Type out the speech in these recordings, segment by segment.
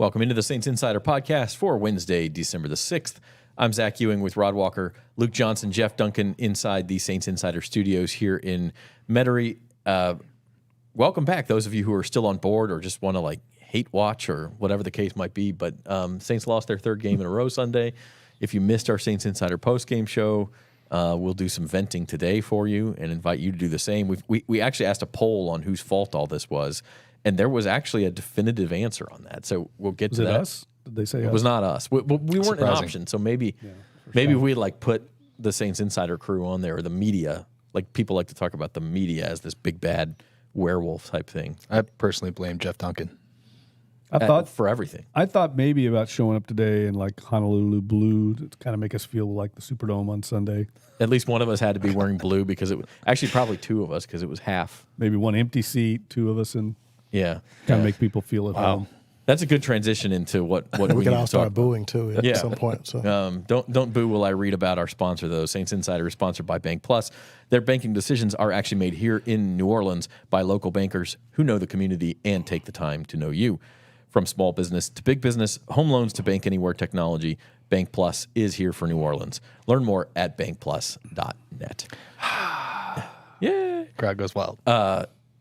Welcome into the Saints Insider Podcast for Wednesday, December the 6th. I'm Zach Ewing with Rod Walker, Luke Johnson, Jeff Duncan inside the Saints Insider Studios here in Metairie. Welcome back, those of you who are still on board or just want to hate watch or whatever the case might be. But Saints lost their third game in a row Sunday. If you missed our Saints Insider postgame show, we'll do some venting today for you and invite you to do the same. We actually asked a poll on whose fault all this was, and there was actually a definitive answer on that. So we'll get to that. Was it us? Did they say it us? was not us. We weren't an option. So maybe we'd put the Saints Insider crew on there, or the media. People like to talk about the media as this big bad werewolf type thing. I personally blame Jeff Duncan. I thought for everything. I thought maybe about showing up today in Honolulu blue to kind of make us feel like the Superdome on Sunday. At least one of us had to be wearing blue because it was actually probably two of us because it was half. Maybe one empty seat, two of us, and kind of make people feel at home. That's a good transition into what we can need all to start talk booing too at some point. So don't boo while I read about our sponsor though. Saints Insider is sponsored by Bank Plus. Their banking decisions are actually made here in New Orleans by local bankers who know the community and take the time to know you. From small business to big business, home loans to bank anywhere technology, Bank Plus is here for New Orleans. Learn more at bankplus.net. Yeah, Crowd goes wild.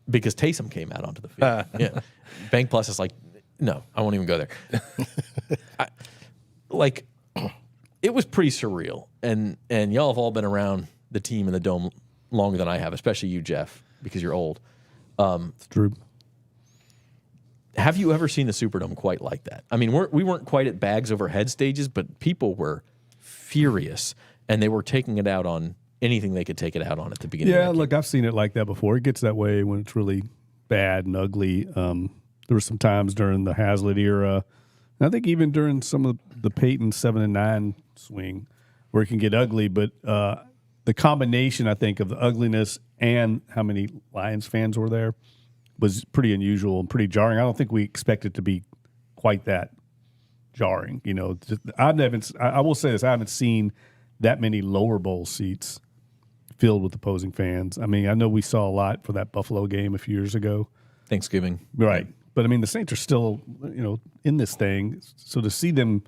Because Taysom came out onto the field. Bank Plus is no, I won't even go there. It was pretty surreal, and y'all have all been around the team in the Dome longer than I have, especially you, Jeff, because you're old. It's true. Have you ever seen the Superdome quite like that? I mean, we weren't quite at bags over head stages, but people were furious, and they were taking it out on anything they could take it out on at the beginning. Yeah, look, I've seen it like that before. It gets that way when it's really bad and ugly. There were some times during the Hazlitt era, and I think even during some of the Peyton 7-9 swing, where it can get ugly. But the combination, I think, of the ugliness and how many Lions fans were there was pretty unusual and pretty jarring. I don't think we expected it to be quite that jarring. I will say this: I haven't seen that many lower bowl seats filled with opposing fans. I mean, I know we saw a lot for that Buffalo game a few years ago. Thanksgiving. Right. But, I mean, the Saints are still, in this thing. So to see them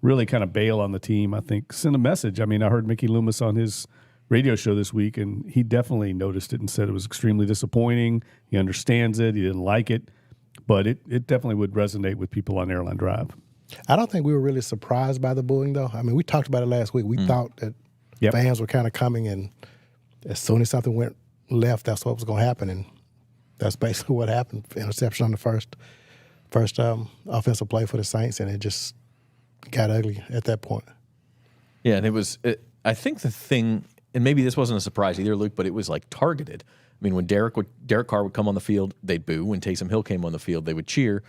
really kind of bail on the team, I think, send a message. I mean, I heard Mickey Loomis on his radio show this week, and he definitely noticed it and said it was extremely disappointing. He understands it. He didn't like it. But it definitely would resonate with people on Airline Drive. I don't think we were really surprised by the booing, though. I mean, we talked about it last week. We thought that fans were kind of coming, and as soon as something went left, that's what was going to happen. And that's basically what happened. Interception on the first offensive play for the Saints, and it just got ugly at that point. Yeah, and it was I think the thing, and maybe this wasn't a surprise either, Luke, but it was targeted. I mean, when Derek Carr would come on the field, they'd boo. When Taysom Hill came on the field, they would cheer.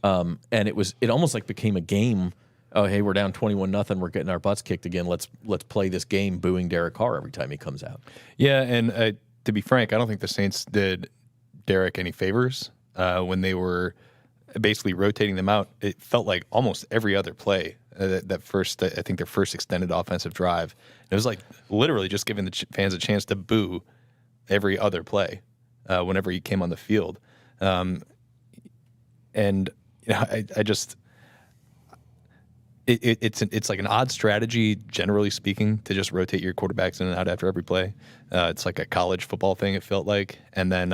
And it almost became a game. Oh, hey, we're down 21-0. We're getting our butts kicked again. Let's play this game booing Derek Carr every time he comes out. Yeah, and to be frank, I don't think the Saints did Derek any favors when they were basically rotating them out. It felt like almost every other play that first, I think their first extended offensive drive, it was literally just giving the fans a chance to boo every other play whenever he came on the field. And I just it's like an odd strategy, generally speaking, to just rotate your quarterbacks in and out after every play. It's like a college football thing, it felt like. And then,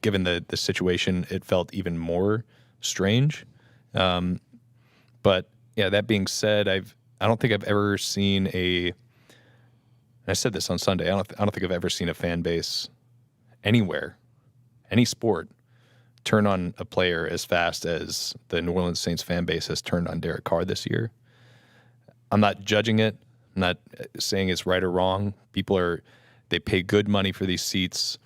given the situation, it felt even more strange. But, yeah, that being said, I don't think I've ever seen I said this on Sunday, I don't think I've ever seen a fan base anywhere, any sport, turn on a player as fast as the New Orleans Saints fan base has turned on Derek Carr this year. I'm not judging it. I'm not saying it's right or wrong. They pay good money for these seats.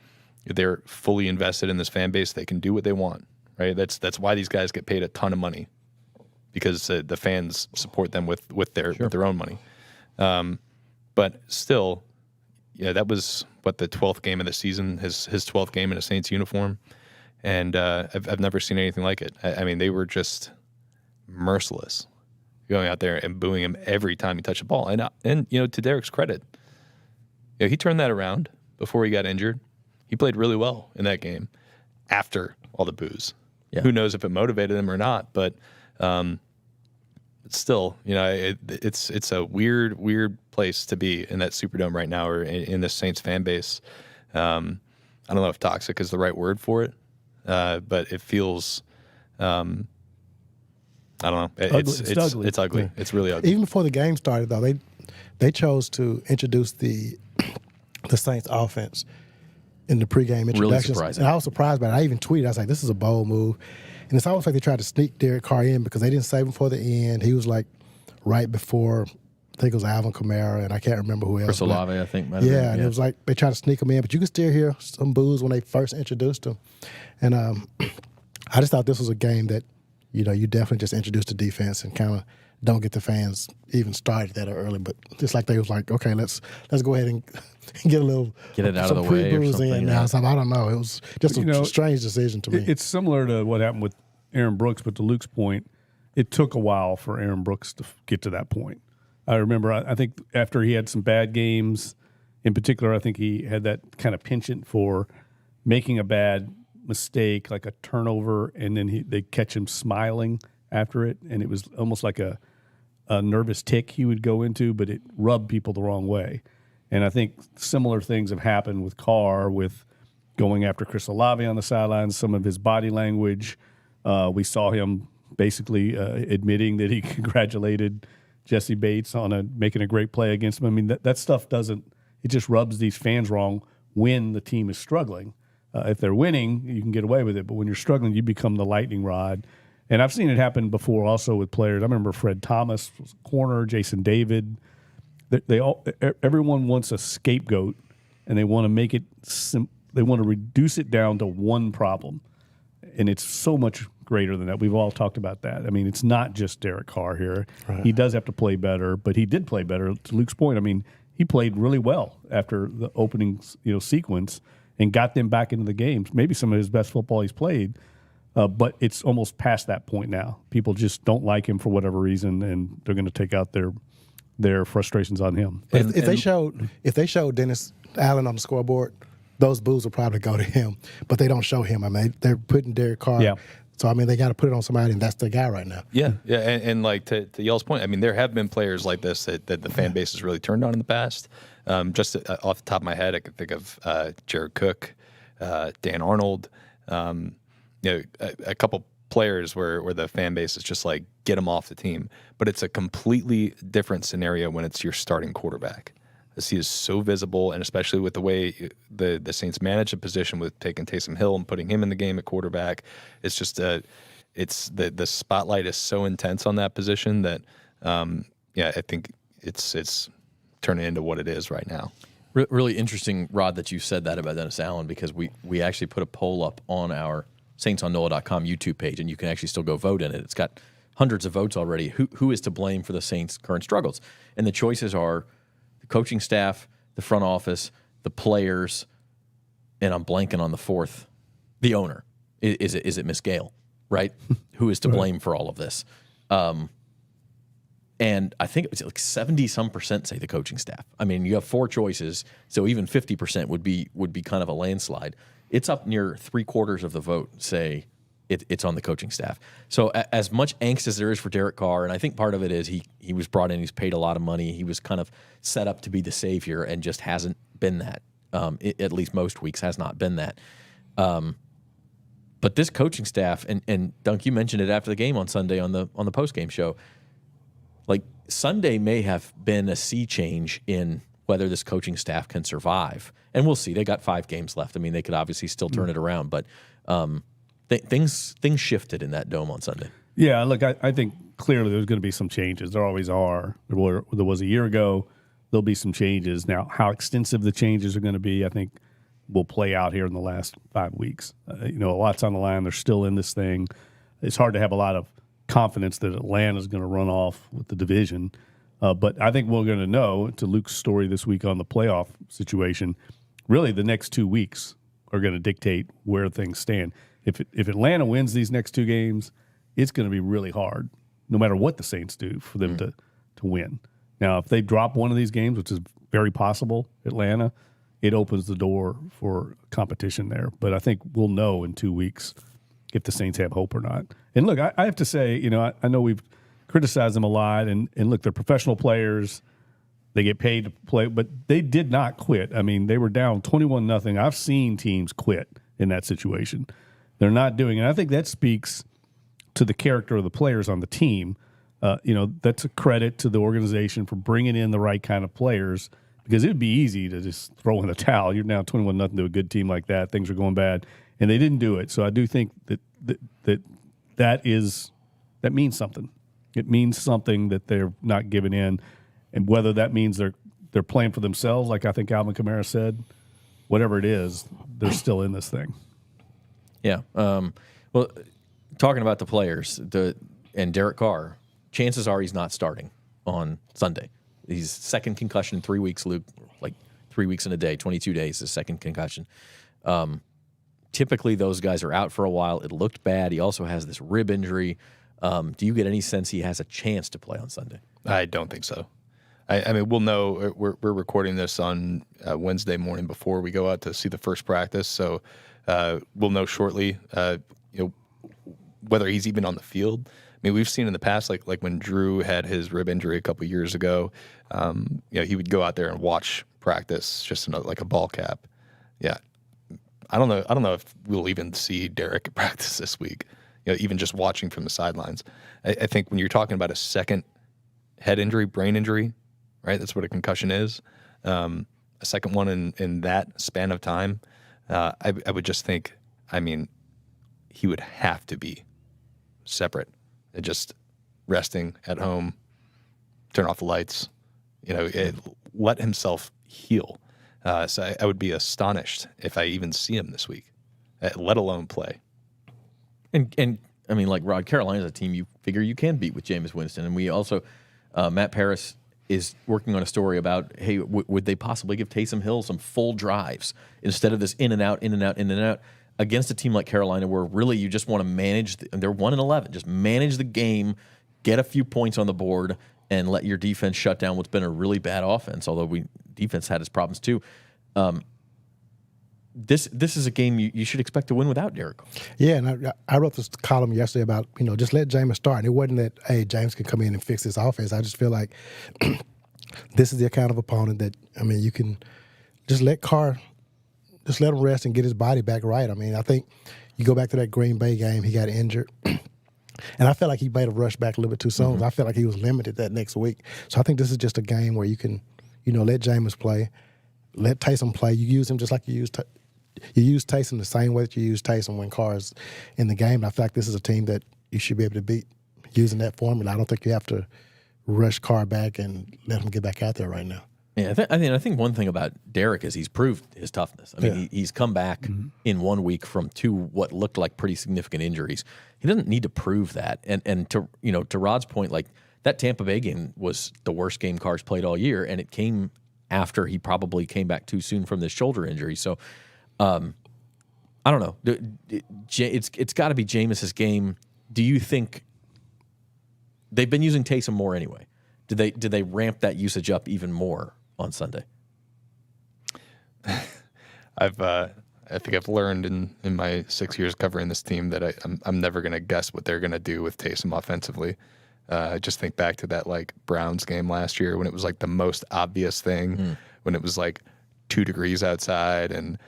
They're fully invested in this fan base. They can do what they want, right? That's why these guys get paid a ton of money, because the fans support them with their own money. But still, that was the 12th game of the season, his 12th game in a Saints uniform. And I've never seen anything like it. I mean, they were just merciless, going out there and booing him every time he touched the ball. And to Derek's credit, he turned that around before he got injured. He played really well in that game after all the boos. Yeah. Who knows if it motivated him or not? But Still, it's a weird place to be in that Superdome right now, or in the Saints fan base. I don't know if toxic is the right word for it, but it feels. I don't know. It's ugly. It's ugly. Yeah. It's really ugly. Even before the game started, though, they chose to introduce the Saints offense in the pregame introductions. Really surprising. And I was surprised by it. I even tweeted, I was like, this is a bold move. And it's almost like they tried to sneak Derek Carr in because they didn't save him for the end. He was like right before, I think it was Alvin Kamara, and I can't remember who else. Chris Olave, I think. Yeah, and it was like they tried to sneak him in, but you could still hear some boos when they first introduced him. And I just thought this was a game that, you definitely just introduce the defense and kind of don't get the fans even started that early. But just like they was like, okay, let's go ahead and get it out of the way or something. In now. So I don't know. It was just a strange decision to me. It's similar to what happened with Aaron Brooks, but to Luke's point, it took a while for Aaron Brooks to get to that point. I remember, I think after he had some bad games, in particular, I think he had that kind of penchant for making a bad mistake, like a turnover, and then they catch him smiling after it, and it was almost like a nervous tick he would go into, but it rubbed people the wrong way. And I think similar things have happened with Carr, with going after Chris Olave on the sidelines, some of his body language. We saw him basically admitting that he congratulated Jesse Bates on making a great play against him. I mean, that stuff it just rubs these fans wrong when the team is struggling. If they're winning, you can get away with it. But when you're struggling, you become the lightning rod. And I've seen it happen before also with players. I remember Fred Thomas was corner, Jason David. Everyone wants a scapegoat, and they want to make it they want to reduce it down to one problem. And it's so much greater than that. We've all talked about that. I mean, it's not just Derek Carr here. Right. He does have to play better, but he did play better. To Luke's point, I mean, he played really well after the opening sequence and got them back into the games. Maybe some of his best football he's played, but it's almost past that point now. People just don't like him for whatever reason, and they're going to take out their frustrations on him. If they showed Dennis Allen on the scoreboard, those boos will probably go to him, but they don't show him. I mean, they're putting Derek Carr. Yeah. So, I mean, they got to put it on somebody, and that's the guy right now. Yeah, yeah, and like to y'all's point, I mean, there have been players like this that the fan base has really turned on in the past. Just off the top of my head, I could think of Jared Cook, Dan Arnold, a couple players where the fan base is just like, get them off the team. But it's a completely different scenario when it's your starting quarterback. He is so visible, and especially with the way the Saints manage a position with taking Taysom Hill and putting him in the game at quarterback, it's just the spotlight is so intense on that position that I think it's turning into what it is right now. Really interesting, Rod, that you said that about Dennis Allen, because we actually put a poll up on our Saints on NOLA.com YouTube page, and you can actually still go vote in it. It's got hundreds of votes already. Who is to blame for the Saints' current struggles? And the choices are coaching staff, the front office, the players, and I'm blanking on the fourth, the owner. Is it Miss Gale, right? Who is to blame for all of this? And I think it was like 70% say the coaching staff. I mean, you have four choices, so even 50% would be kind of a landslide. It's up near 3/4 of the vote say it's on the coaching staff. So as much angst as there is for Derek Carr, and I think part of it is he was brought in, he's paid a lot of money, he was kind of set up to be the savior and just hasn't been that. At least most weeks has not been that. But this coaching staff, and Dunk, you mentioned it after the game on Sunday on the post-game show, like Sunday may have been a sea change in whether this coaching staff can survive. And we'll see. They got 5 games left. I mean, they could obviously still turn it around, but things shifted in that dome on Sunday. Yeah, look, I think clearly there's going to be some changes. There always are. There was a year ago. There'll be some changes. Now, how extensive the changes are going to be, I think, will play out here in the last 5 weeks. A lot's on the line. They're still in this thing. It's hard to have a lot of confidence that Atlanta's going to run off with the division. But I think we're going to know, to Luke's story this week on the playoff situation, really the next 2 weeks are going to dictate where things stand. If Atlanta wins these next 2 games, it's going to be really hard, no matter what the Saints do, for them to win. Now, if they drop one of these games, which is very possible, Atlanta, it opens the door for competition there. But I think we'll know in 2 weeks if the Saints have hope or not. And look, I have to say, I know we've criticized them a lot, and look, they're professional players. They get paid to play, but they did not quit. I mean, they were down 21-0. I've seen teams quit in that situation. They're not doing it. And I think that speaks to the character of the players on the team. That's a credit to the organization for bringing in the right kind of players, because it would be easy to just throw in the towel. You're down 21-0 to a good team like that. Things are going bad, and they didn't do it. So I do think that means something. It means something that they're not giving in. And whether that means they're playing for themselves, like I think Alvin Kamara said, whatever it is, they're still in this thing. Yeah. Well, talking about the players and Derek Carr, chances are he's not starting on Sunday. He's second concussion in 3 weeks, Luke, like 3 weeks in a day, 22 days, his second concussion. Typically, those guys are out for a while. It looked bad. He also has this rib injury. Do you get any sense he has a chance to play on Sunday? I don't think so. I mean, we'll know. We're recording this on Wednesday morning before we go out to see the first practice, so we'll know shortly. Whether he's even on the field. I mean, we've seen in the past, like when Drew had his rib injury a couple of years ago. He would go out there and watch practice just in like a ball cap. Yeah, I don't know if we'll even see Derek at practice this week. Even just watching from the sidelines. I think when you're talking about a second head injury, brain injury. Right, that's what a concussion is. A second one in that span of time, I would just think, I mean, he would have to be separate and just resting at home, turn off the lights, let himself heal. So I would be astonished if I even see him this week, let alone play. And I mean, like Rod, Carolina's a team you figure you can beat with James Winston, and we also Matt Paris is working on a story about, hey, would they possibly give Taysom Hill some full drives instead of this in and out against a team like Carolina, where really you just want to manage. They're 1-11. Just manage the game, get a few points on the board, and let your defense shut down what's been a really bad offense. Although defense had its problems too. This is a game you should expect to win without Derek. Yeah, and I wrote this column yesterday about, just let James start. And it wasn't that, hey, James can come in and fix this offense. I just feel like this is the kind of opponent that, you can just let Carr, just let him rest and get his body back right. I think you go back to that Green Bay game, he got injured. And I felt like he made a rush back a little bit too soon. Mm-hmm. I felt like he was limited that next week. So I think this is just a game where you can, let James play, let Taysom play. You use him just like you use Taysom the same way that you use Taysom when Carr's in the game. And I feel like this is a team that you should be able to beat using that formula. I don't think you have to rush Carr back and let him get back out there right now. Yeah, I think one thing about Derek is he's proved his toughness. He's come back in 1 week from two what looked like pretty significant injuries. He doesn't need to prove that. And to Rod's point, like that Tampa Bay game was the worst game Carr's played all year, and it came after he probably came back too soon from this shoulder injury. So I don't know. It's got to be Jameis's game. Do you think they've been using Taysom more anyway? Did they ramp that usage up even more on Sunday? I think I've learned in my 6 years covering this team that I'm never going to guess what they're going to do with Taysom offensively. I just think back to that like Browns game last year when it was like the most obvious thing, when it was like 2 degrees outside and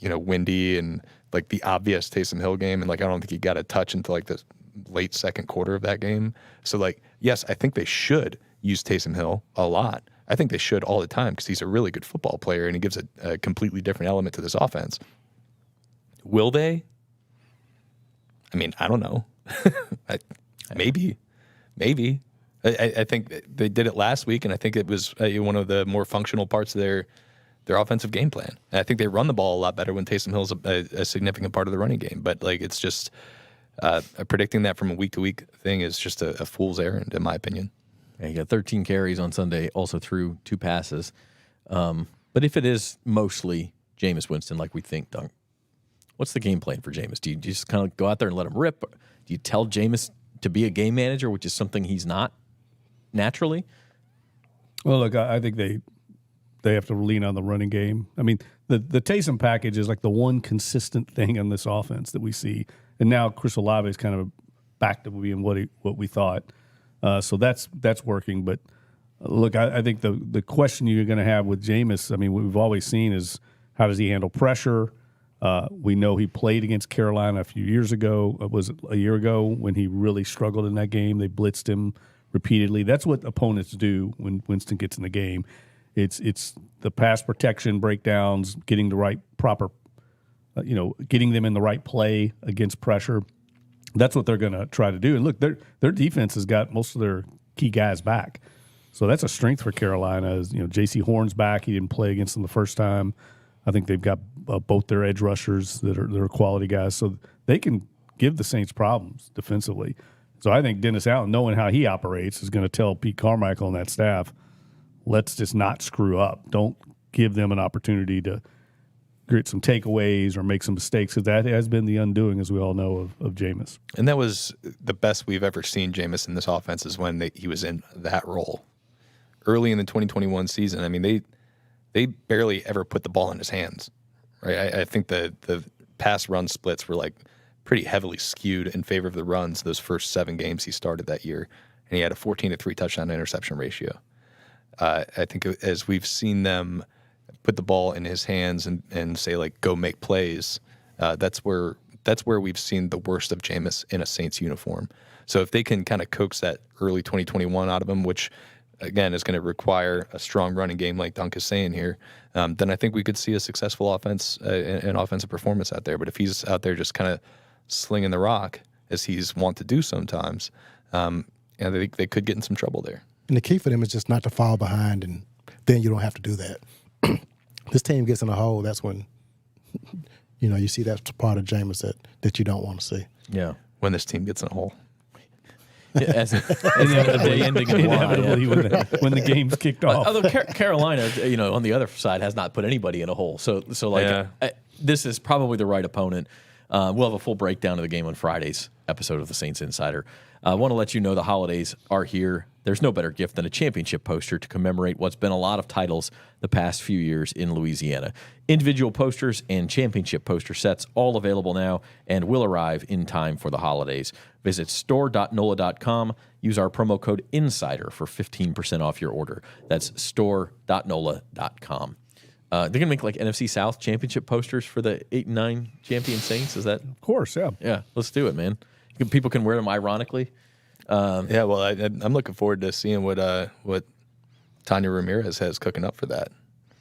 windy, and like the obvious Taysom Hill game, and like I don't think he got a touch until like the late second quarter of that game. So like, yes, I think they should use Taysom Hill a lot. I think they should all the time because he's a really good football player and he gives a completely different element to this offense. Will they? I don't know. Maybe. I think they did it last week, and I think it was one of the more functional parts of their offensive game plan. And I think they run the ball a lot better when Taysom Hill's a significant part of the running game. But like, it's just predicting that from a week-to-week thing is just a fool's errand, in my opinion. Yeah, he got 13 carries on Sunday, also threw 2 passes. But if it is mostly Jameis Winston, like we think, Dunk, what's the game plan for Jameis? Do you just kind of go out there and let him rip? Do you tell Jameis to be a game manager, which is something he's not naturally? Well, look, I think they have to lean on the running game. The Taysom package is like the one consistent thing on this offense that we see. and now Chris Olave is kind of back to being what we thought. So that's working. But look, I think the question you're going to have with Jameis, I mean, what we've always seen is how does he handle pressure? We know he played against Carolina a few years ago. Was it a year ago when he really struggled in that game? They blitzed him repeatedly. That's what opponents do when Winston gets in the game. It's the pass protection breakdowns, getting the right proper, getting them in the right play against pressure. That's what they're going to try to do. And look, their defense has got most of their key guys back. So that's a strength for Carolina. Is J.C. Horn's back. He didn't play against them the first time. I think they've got both their edge rushers that are quality guys, so they can give the Saints problems defensively. So I think Dennis Allen, knowing how he operates, is going to tell Pete Carmichael and that staff, let's just not screw up. Don't give them an opportunity to get some takeaways or make some mistakes, because that has been the undoing, as we all know, of Jameis. And that was the best we've ever seen Jameis in this offense, is when he was in that role. Early in the 2021 season, I mean, they barely ever put the ball in his hands, right? I think the pass-run splits were like pretty heavily skewed in favor of the runs those first 7 games he started that year, and he had a 14-3 touchdown to interception ratio. I think as we've seen them put the ball in his hands and say, like, go make plays, that's where we've seen the worst of Jameis in a Saints uniform. So if they can kind of coax that early 2021 out of him, which again is going to require a strong running game like Duncan is saying here, then I think we could see a successful offense and offensive performance out there. But if he's out there just kind of slinging the rock, as he's wont to do sometimes, they could get in some trouble there. And the key for them is just not to fall behind, and then you don't have to do that. This team gets in a hole, that's when you see that's part of Jameis that you don't want to see. Yeah. When this team gets in a hole. Inevitably ending in Inevitably when the game's kicked off. Although Carolina, on the other side, has not put anybody in a hole. So this is probably the right opponent. We'll have a full breakdown of the game on Friday's episode of the Saints Insider. I want to let you know the holidays are here. There's no better gift than a championship poster to commemorate what's been a lot of titles the past few years in Louisiana. Individual posters and championship poster sets all available now and will arrive in time for the holidays. Visit store.NOLA.com. Use our promo code INSIDER for 15% off your order. That's store.NOLA.com. They're going to make like NFC South championship posters for the 8 and 9 champion Saints. Is that? Of course, yeah. Yeah, let's do it, man. People can wear them ironically. Yeah, well, I'm looking forward to seeing what Tanya Ramirez has cooking up for that.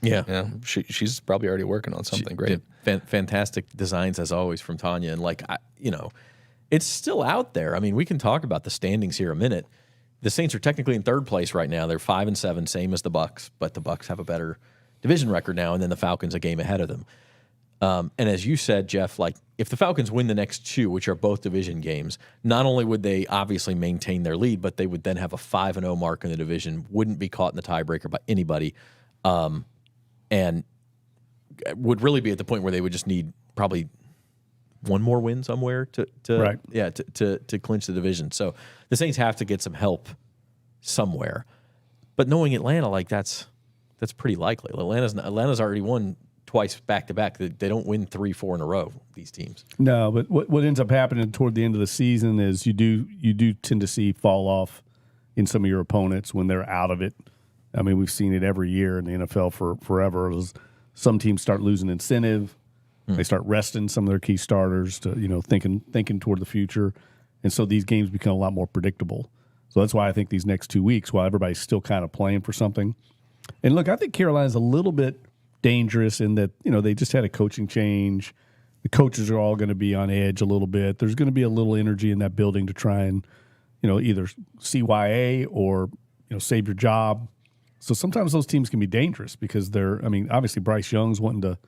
Yeah, she's probably already working on something great. Fantastic designs as always from Tanya, and it's still out there. I mean, we can talk about the standings here a minute. The Saints are technically in 3rd place right now. They're 5-7, same as the Bucs, but the Bucs have a better division record now, and then the Falcons a game ahead of them. And as you said, Jeff, like if the Falcons win the next 2, which are both division games, not only would they obviously maintain their lead, but they would then have a 5-0 mark in the division, wouldn't be caught in the tiebreaker by anybody, and would really be at the point where they would just need probably one more win somewhere to clinch the division. So the Saints have to get some help somewhere. But knowing Atlanta, like that's pretty likely. Atlanta's already won twice back-to-back. They don't win 3-4 in a row, these teams. No, but what ends up happening toward the end of the season is you do tend to see fall off in some of your opponents when they're out of it. I mean, we've seen it every year in the NFL for forever. Some teams start losing incentive. They start resting some of their key starters to thinking toward the future, and so these games become a lot more predictable. So that's why I think these next 2 weeks, while everybody's still kind of playing for something, and look, I think Carolina's a little bit dangerous in that they just had a coaching change. The coaches are all going to be on edge a little bit. There's going to be a little energy in that building to try and either CYA or save your job. So sometimes those teams can be dangerous because obviously Bryce Young's wanting to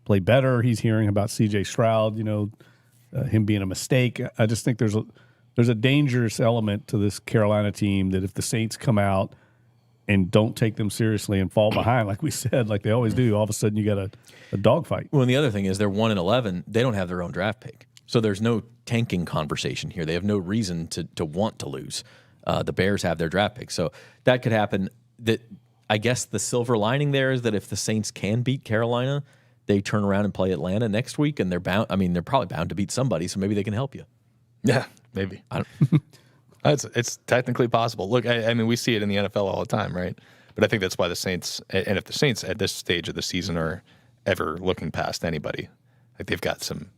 play better. He's hearing about C.J. Stroud, him being a mistake. I just think there's a dangerous element to this Carolina team that if the Saints come out and don't take them seriously and fall behind, like we said, like they always do, all of a sudden you got a dogfight. Well, and the other thing is they're 1-11. They don't have their own draft pick. So there's no tanking conversation here. They have no reason to want to lose. The Bears have their draft pick. So that could happen. That I guess the silver lining there is that if the Saints can beat Carolina, they turn around and play Atlanta next week, and they're probably bound to beat somebody, so maybe they can help you. Yeah, maybe. It's technically possible. Look, I mean, we see it in the NFL all the time, right? But I think that's why the Saints, and if the Saints at this stage of the season are ever looking past anybody, like they've got some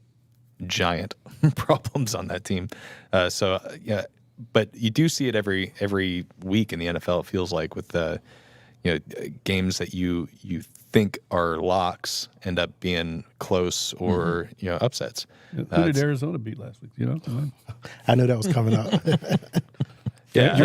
giant problems on that team. Yeah, but you do see it every week in the NFL. It feels like with the games that you think are locks end up being close or upsets. Who did Arizona beat last week? I knew that was coming up. Yeah,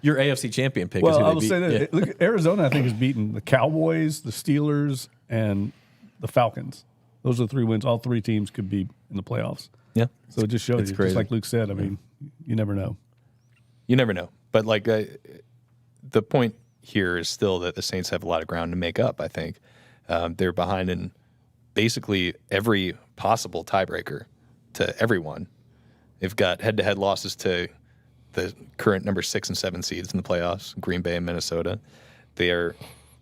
your AFC champion pick. Well, is who I they will beat. say that. Yeah. Look, Arizona, I think, has beaten the Cowboys, the Steelers, and the Falcons. Those are the 3 wins. All 3 teams could be in the playoffs. Yeah. So it just shows It's you, crazy. just like Luke said, I mean, you never know. You never know. But like the point here is still that the Saints have a lot of ground to make up, I think. They're behind in basically every possible tiebreaker to everyone. They've got head-to-head losses to the current number 6 and 7 seeds in the playoffs, Green Bay and Minnesota. They are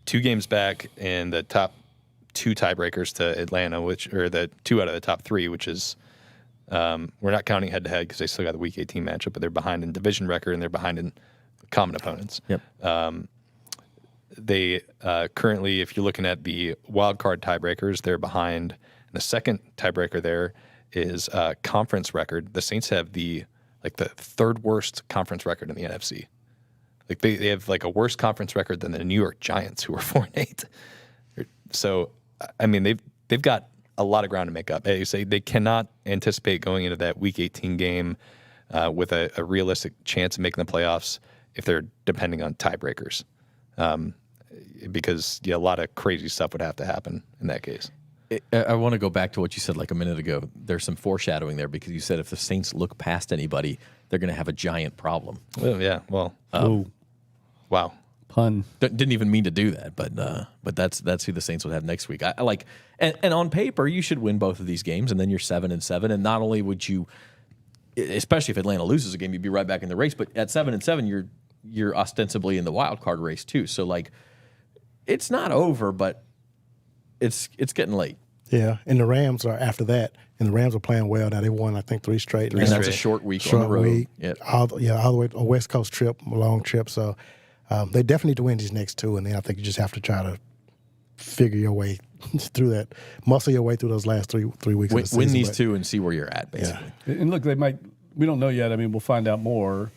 2 games back in the top 2 tiebreakers to Atlanta, which are the 2 out of the top 3, which is we're not counting head-to-head because they still got the Week 18 matchup, but they're behind in division record and they're behind in common opponents. Yep. They currently, if you're looking at the wild card tiebreakers, they're behind. And the second tiebreaker there is conference record. The Saints have the 3rd worst conference record in the NFC. Like they have like a worse conference record than the New York Giants, who are 4-8. So I mean they've got a lot of ground to make up. They say they cannot anticipate going into that Week 18 game with a realistic chance of making the playoffs if they're depending on tiebreakers. Because a lot of crazy stuff would have to happen in that case. I want to go back to what you said like a minute ago. There's some foreshadowing there because you said if the Saints look past anybody, they're going to have a giant problem. Well, yeah. Well, wow. Pun. Didn't even mean to do that, but that's who the Saints would have next week. I like, and on paper you should win both of these games, and then you're 7-7, and not only would you, especially if Atlanta loses a game, you'd be right back in the race. But at 7-7, you're ostensibly in the wild card race too. So like, it's not over, but it's getting late. Yeah, and the Rams are after that, and the Rams are playing well now. They won, I think, 3 straight. And that's a short week on the road. Week. Yep. All the way a West Coast trip, a long trip. So they definitely need to win these next 2, and then I think you just have to try to figure your way through that, muscle your way through those last 3 weeks. Win, of the season, win these 2 and see where you're at, basically. Yeah. And look, we don't know yet. I mean, we'll find out more.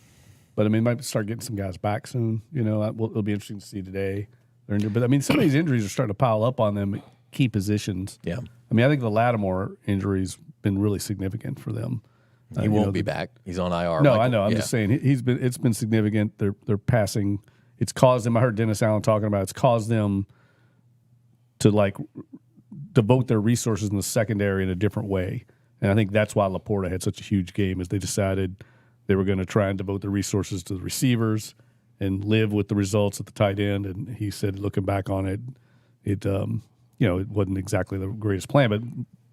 But, I mean, might start getting some guys back soon. It'll be interesting to see today. But, I mean, some of these injuries are starting to pile up on them at key positions. Yeah. I mean, I think the Lattimore injury's been really significant for them. He won't be back. He's on IR. No, I know. I'm just saying it's been significant. They're passing. It's caused them. I heard Dennis Allen talking about it's caused them to devote their resources in the secondary in a different way. And I think that's why Laporta had such a huge game, is they decided they were going to try and devote their resources to the receivers and live with the results at the tight end. And he said, looking back on it, it wasn't exactly the greatest plan, but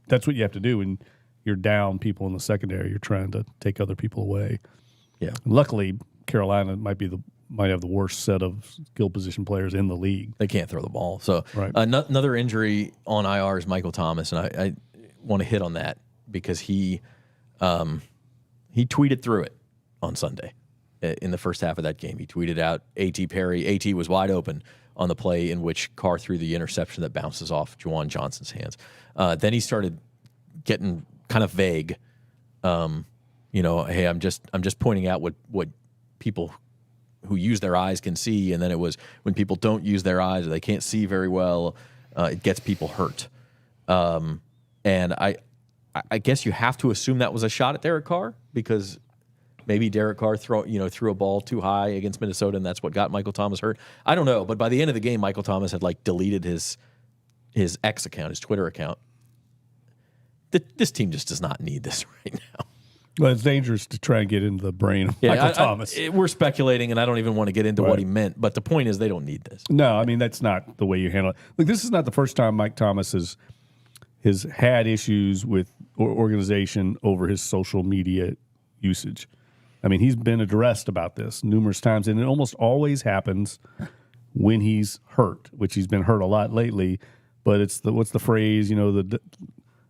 that's what you have to do when you're down people in the secondary. You're trying to take other people away. Yeah. Luckily, Carolina might have the worst set of skill position players in the league. They can't throw the ball. So Right. Another injury on IR is Michael Thomas, and I want to hit on that because he tweeted through it on Sunday in the first half of that game. He tweeted out A.T. Perry. A.T. was wide open on the play in which Carr threw the interception that bounces off Juwan Johnson's hands. Then he started getting kind of vague. Hey, I'm just pointing out what people who use their eyes can see, and then it was when people don't use their eyes or they can't see very well, it gets people hurt. And I guess you have to assume that was a shot at Derek Carr because maybe Derek Carr threw a ball too high against Minnesota, and that's what got Michael Thomas hurt. I don't know, but by the end of the game, Michael Thomas had deleted his X account, his Twitter account. This team just does not need this right now. Well, it's dangerous to try and get into the brain of Michael Thomas. We're speculating, and I don't even want to get into what he meant, but the point is they don't need this. No, I mean, that's not the way you handle it. Look, this is not the first time Mike Thomas has had issues with organization over his social media usage. I mean, he's been addressed about this numerous times, and it almost always happens when he's hurt, which he's been hurt a lot lately. but it's what's the phrase? The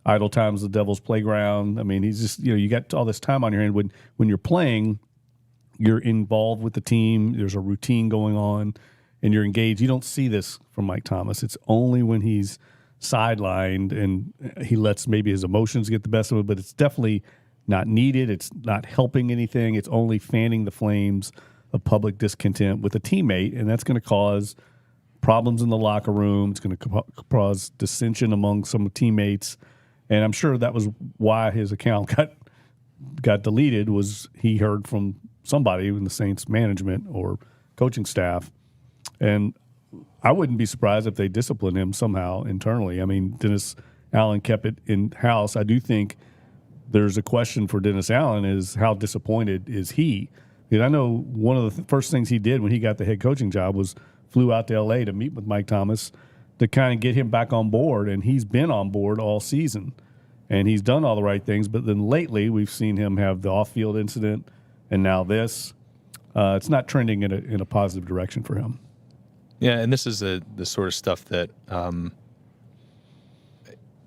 idle time's the devil's playground. I mean, he's just you got all this time on your hand when you're playing, you're involved with the team. There's a routine going on, and you're engaged. You don't see this from Mike Thomas. It's only when he's sidelined and he lets maybe his emotions get the best of him, but it's definitely not needed. It's not helping anything. It's only fanning the flames of public discontent with a teammate, and that's going to cause problems in the locker room. It's going to cause dissension among some teammates, and I'm sure that was why his account got deleted. Was he heard from somebody in the Saints management or coaching staff, and I wouldn't be surprised if they disciplined him somehow internally. I mean, Dennis Allen kept it in-house. I do think there's a question for Dennis Allen is how disappointed is he? Because I know one of the first things he did when he got the head coaching job was flew out to L.A. to meet with Mike Thomas to kind of get him back on board, and he's been on board all season. And he's done all the right things, but then lately we've seen him have the off-field incident and now this. It's not trending in a positive direction for him. Yeah, and this is the sort of stuff that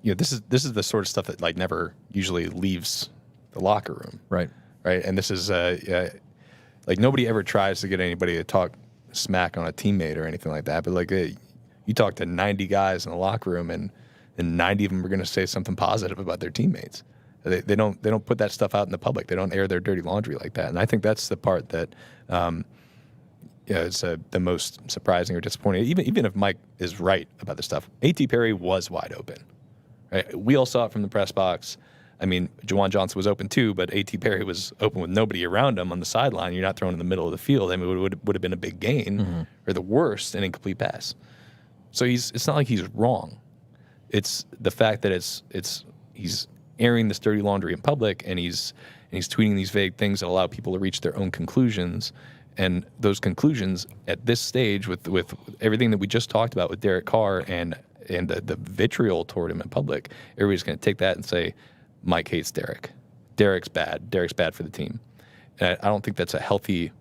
this is the sort of stuff that like never usually leaves the locker room, Right. And this is like nobody ever tries to get anybody to talk smack on a teammate or anything like that. But like you talk to 90 guys in the locker room, and 90 of them are going to say something positive about their teammates. They don't put that stuff out in the public. They don't air their dirty laundry like that. And I think that's the part that is the most surprising or disappointing. Even if Mike is right about this stuff, A.T. Perry was wide open. Right? We all saw it from the press box. I mean, Juwan Johnson was open too, but A.T. Perry was open with nobody around him on the sideline. You're not throwing in the middle of the field. I mean, it would have been a big gain or the worst, an incomplete pass. So it's not like he's wrong. It's the fact that he's airing this dirty laundry in public, and he's tweeting these vague things that allow people to reach their own conclusions. And those conclusions at this stage, with everything that we just talked about with Derek Carr and the vitriol toward him in public, everybody's going to take that and say, Mike hates Derek. Derek's bad. Derek's bad for the team. And I don't think that's a healthy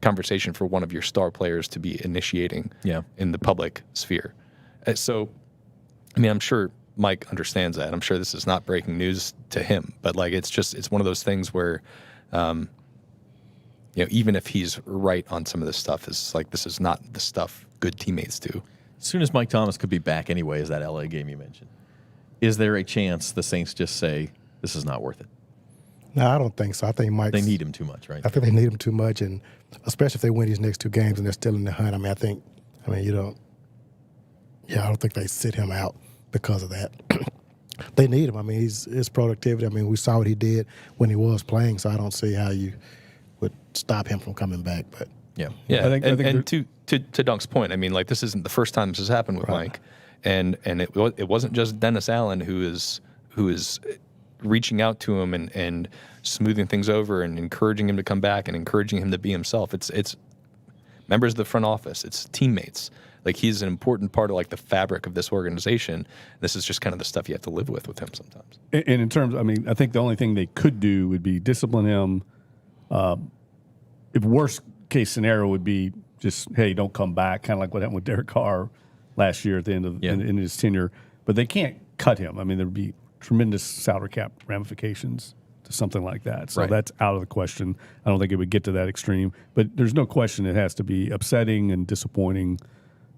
conversation for one of your star players to be initiating in the public sphere. So, I mean, I'm sure Mike understands that. I'm sure this is not breaking news to him, but like it's one of those things where, even if he's right on some of this stuff, it's like this is not the stuff good teammates do. As soon as Mike Thomas could be back anyway, is that LA game you mentioned. Is there a chance the Saints just say, this is not worth it? No, I don't think so. I think they need him too much, right? I think they need him too much, and especially if they win these next two games and they're still in the hunt. I don't think they sit him out because of that. They need him. I mean, his productivity. I mean, we saw what he did when he was playing, so I don't see how you would stop him from coming back. But yeah. I think to Dunk's point, I mean, like this isn't the first time this has happened with Mike, and it wasn't just Dennis Allen who is reaching out to him and smoothing things over and encouraging him to come back and encouraging him to be himself. It's members of the front office. It's teammates. Like he's an important part of like the fabric of this organization. This is just kind of the stuff you have to live with him sometimes. And in terms, I mean, I think the only thing they could do would be discipline him. If worst case scenario would be just, hey, don't come back, kind of like what happened with Derek Carr last year at the end of in his tenure. But they can't cut him. I mean, there'd be tremendous salary cap ramifications to something like that. So that's out of the question. I don't think it would get to that extreme. But there's no question it has to be upsetting and disappointing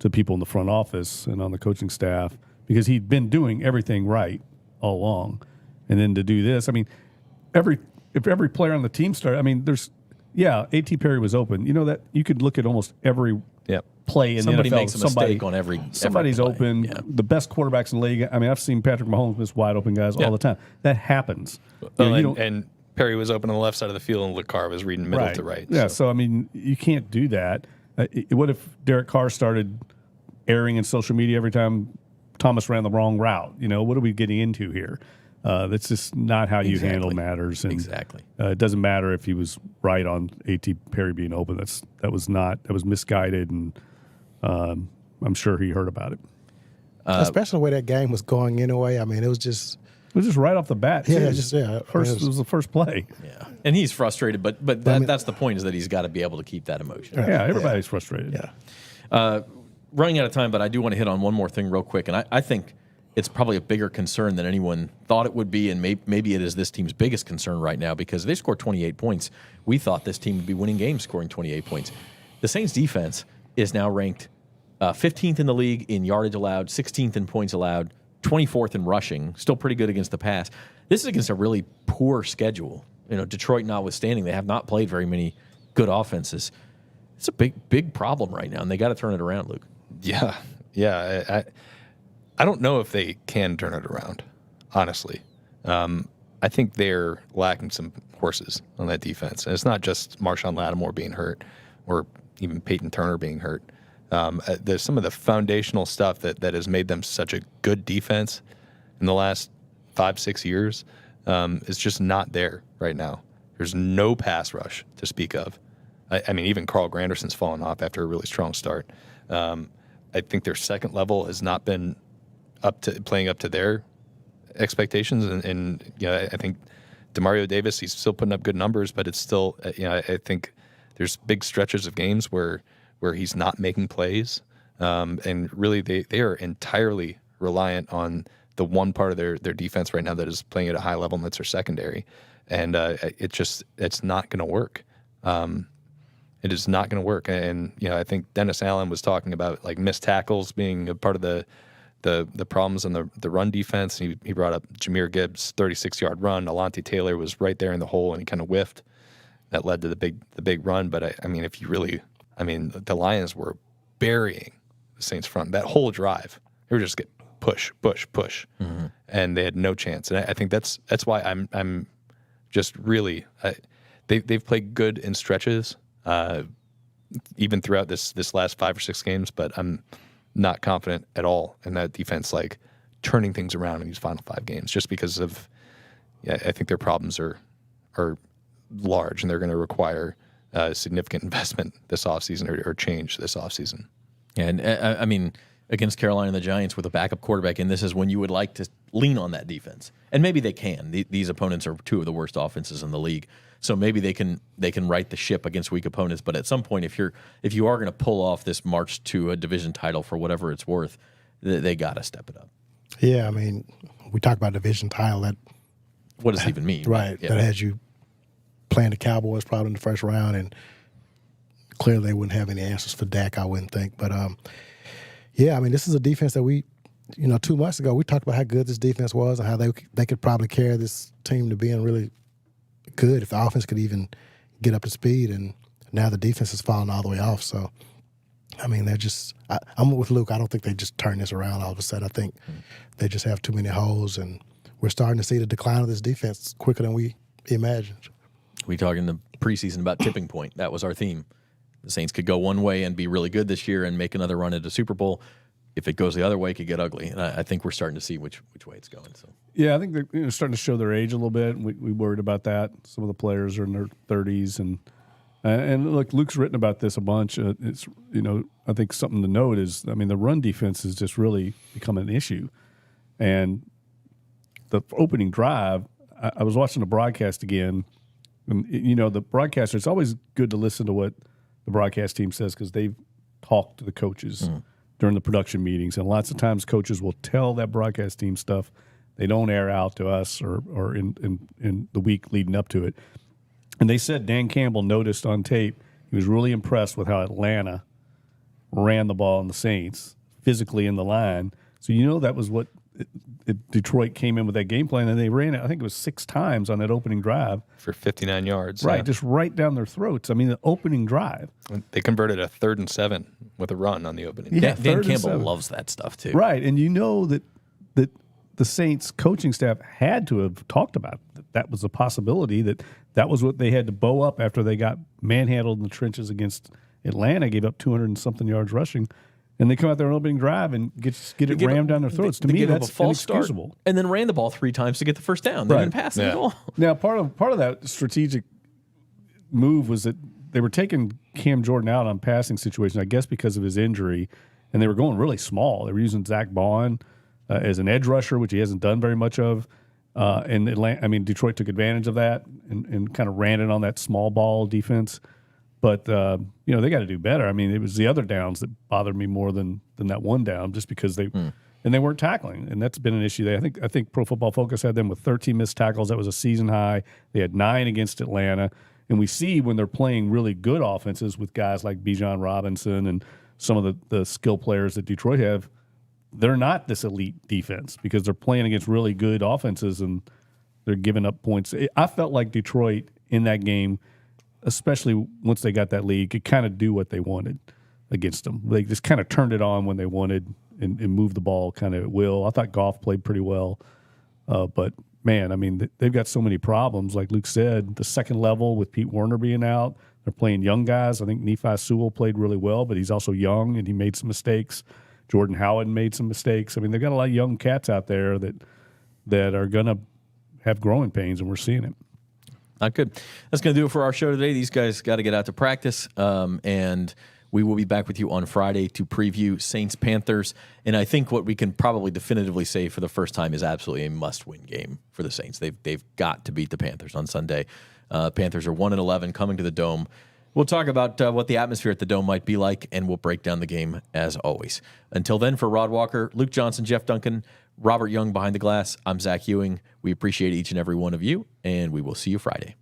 to people in the front office and on the coaching staff because he'd been doing everything right all along. And then to do this, I mean, if every player on the team started, I mean, A.T. Perry was open. You know that you could look at almost every play in somebody the NFL. Makes a mistake on every somebody's play. Open. Yeah. The best quarterbacks in the league. I mean, I've seen Patrick Mahomes miss wide open guys all the time. That happens. And Perry was open on the left side of the field, and Carr was reading middle to right. Yeah, so I mean, you can't do that. What if Derek Carr started airing in social media every time Thomas ran the wrong route? What are we getting into here? That's just not how you handle matters. And, it doesn't matter if he was right on A.T. Perry being open. That was misguided, and I'm sure he heard about it. Especially the way that game was going anyway. I mean, it was just right off the bat. It was the first play. Yeah, and he's frustrated, but that's the point is that he's got to be able to keep that emotion. Yeah, everybody's frustrated. Yeah. running out of time, but I do want to hit on one more thing real quick. And I think it's probably a bigger concern than anyone thought it would be, and maybe it is this team's biggest concern right now because they scored 28 points. We thought this team would be winning games scoring 28 points. The Saints defense is now ranked 15th in the league in yardage allowed, 16th in points allowed, 24th in rushing, still pretty good against the pass. This is against a really poor schedule. Detroit notwithstanding, they have not played very many good offenses. It's a big problem right now, and they got to turn it around, Luke. Yeah. I don't know if they can turn it around, honestly. I think they're lacking some horses on that defense. And it's not just Marshawn Lattimore being hurt or even Peyton Turner being hurt. There's some of the foundational stuff that has made them such a good defense in the last 5-6 years is just not there right now. There's no pass rush to speak of. I mean, even Carl Granderson's fallen off after a really strong start. I think their second level has not been playing up to their expectations, and I think Demario Davis, he's still putting up good numbers, but it's still I think there's big stretches of games where he's not making plays, and really they are entirely reliant on the one part of their defense right now that is playing at a high level, and that's their secondary, and it's not going to work. It is not going to work, and I think Dennis Allen was talking about like missed tackles being a part of the problems on the run defense. He brought up Jahmyr Gibbs' 36-yard run. Alontae Taylor was right there in the hole, and he kind of whiffed. That led to the big run. But I mean, the Lions were burying the Saints front. That whole drive, they were just getting push, and they had no chance. And I think that's why I'm just really they've played good in stretches, even throughout this last 5 or 6 games. But I'm not confident at all in that defense, like turning things around in these final 5 games, just because of, I think their problems are large, and they're going to require significant investment this offseason or change this offseason. And I mean, against Carolina and the Giants with a backup quarterback, and this is when you would like to lean on that defense, and maybe they can. These opponents are 2 of the worst offenses in the league, so maybe they can right the ship against weak opponents. But at some point, if you are going to pull off this march to a division title for whatever it's worth, they got to step it up. Yeah, I mean, we talk about division title. What does it even mean? Right, yeah. That has you playing the Cowboys probably in the first round, and clearly they wouldn't have any answers for Dak, I wouldn't think. But yeah, I mean, this is a defense that we, 2 months ago, we talked about how good this defense was and how they could probably carry this team to being really good if the offense could even get up to speed. And now the defense has fallen all the way off. So, I mean, they're just I'm with Luke. I don't think they just turn this around all of a sudden. I think they just have too many holes, and we're starting to see the decline of this defense quicker than we imagined. We talked in the preseason about tipping point. That was our theme. The Saints could go one way and be really good this year and make another run at a Super Bowl. If it goes the other way, it could get ugly. And I think we're starting to see which way it's going. So yeah, I think they're starting to show their age a little bit. We worried about that. Some of the players are in their 30s, and look, Luke's written about this a bunch. It's I think something to note is, I mean, the run defense has just really become an issue. And the opening drive, I was watching the broadcast again. And, the broadcaster, it's always good to listen to what the broadcast team says because they've talked to the coaches during the production meetings. And lots of times coaches will tell that broadcast team stuff they don't air out to us or in the week leading up to it. And they said Dan Campbell noticed on tape he was really impressed with how Atlanta ran the ball on the Saints physically in the line. So that was what Detroit came in with that game plan, and they ran it, I think it was 6 times on that opening drive. For 59 yards. Right, yeah. just right down their throats. I mean, the opening drive. They converted a 3rd and 7 with a run on the opening. Yeah, Dan Campbell loves that stuff too. Right, and that the Saints coaching staff had to have talked about that was a possibility, that was what they had to bow up after they got manhandled in the trenches against Atlanta, gave up 200-something yards rushing. And they come out there on opening drive and get it rammed down their throats. To me, that's inexcusable. Start and then ran the ball 3 times to get the first down. They didn't pass the ball. Now, part of that strategic move was that they were taking Cam Jordan out on passing situations, I guess because of his injury, and they were going really small. They were using Zach Bond as an edge rusher, which he hasn't done very much of. And Detroit took advantage of that and kind of ran it on that small ball defense. But they got to do better. I mean, it was the other downs that bothered me more than that one down, just because they weren't tackling, and that's been an issue. I think Pro Football Focus had them with 13 missed tackles. That was a season high. They had 9 against Atlanta, and we see when they're playing really good offenses with guys like Bijan Robinson and some of the skill players that Detroit have, they're not this elite defense because they're playing against really good offenses and they're giving up points. I felt like Detroit in that game, especially once they got that lead, could kind of do what they wanted against them. They just kind of turned it on when they wanted and moved the ball kind of at will. I thought Goff played pretty well. But, man, I mean, they've got so many problems. Like Luke said, the second level with Pete Werner being out, they're playing young guys. I think Nephi Sewell played really well, but he's also young, and he made some mistakes. Jordan Howard made some mistakes. I mean, they've got a lot of young cats out there that are going to have growing pains, and we're seeing it. Not good. That's going to do it for our show today. These guys got to get out to practice, and we will be back with you on Friday to preview Saints-Panthers. And I think what we can probably definitively say for the first time is absolutely a must-win game for the Saints. They've got to beat the Panthers on Sunday. Panthers are 1-11 coming to the Dome. We'll talk about what the atmosphere at the Dome might be like, and we'll break down the game as always. Until then, for Rod Walker, Luke Johnson, Jeff Duncan, Robert Young behind the glass, I'm Zach Ewing. We appreciate each and every one of you, and we will see you Friday.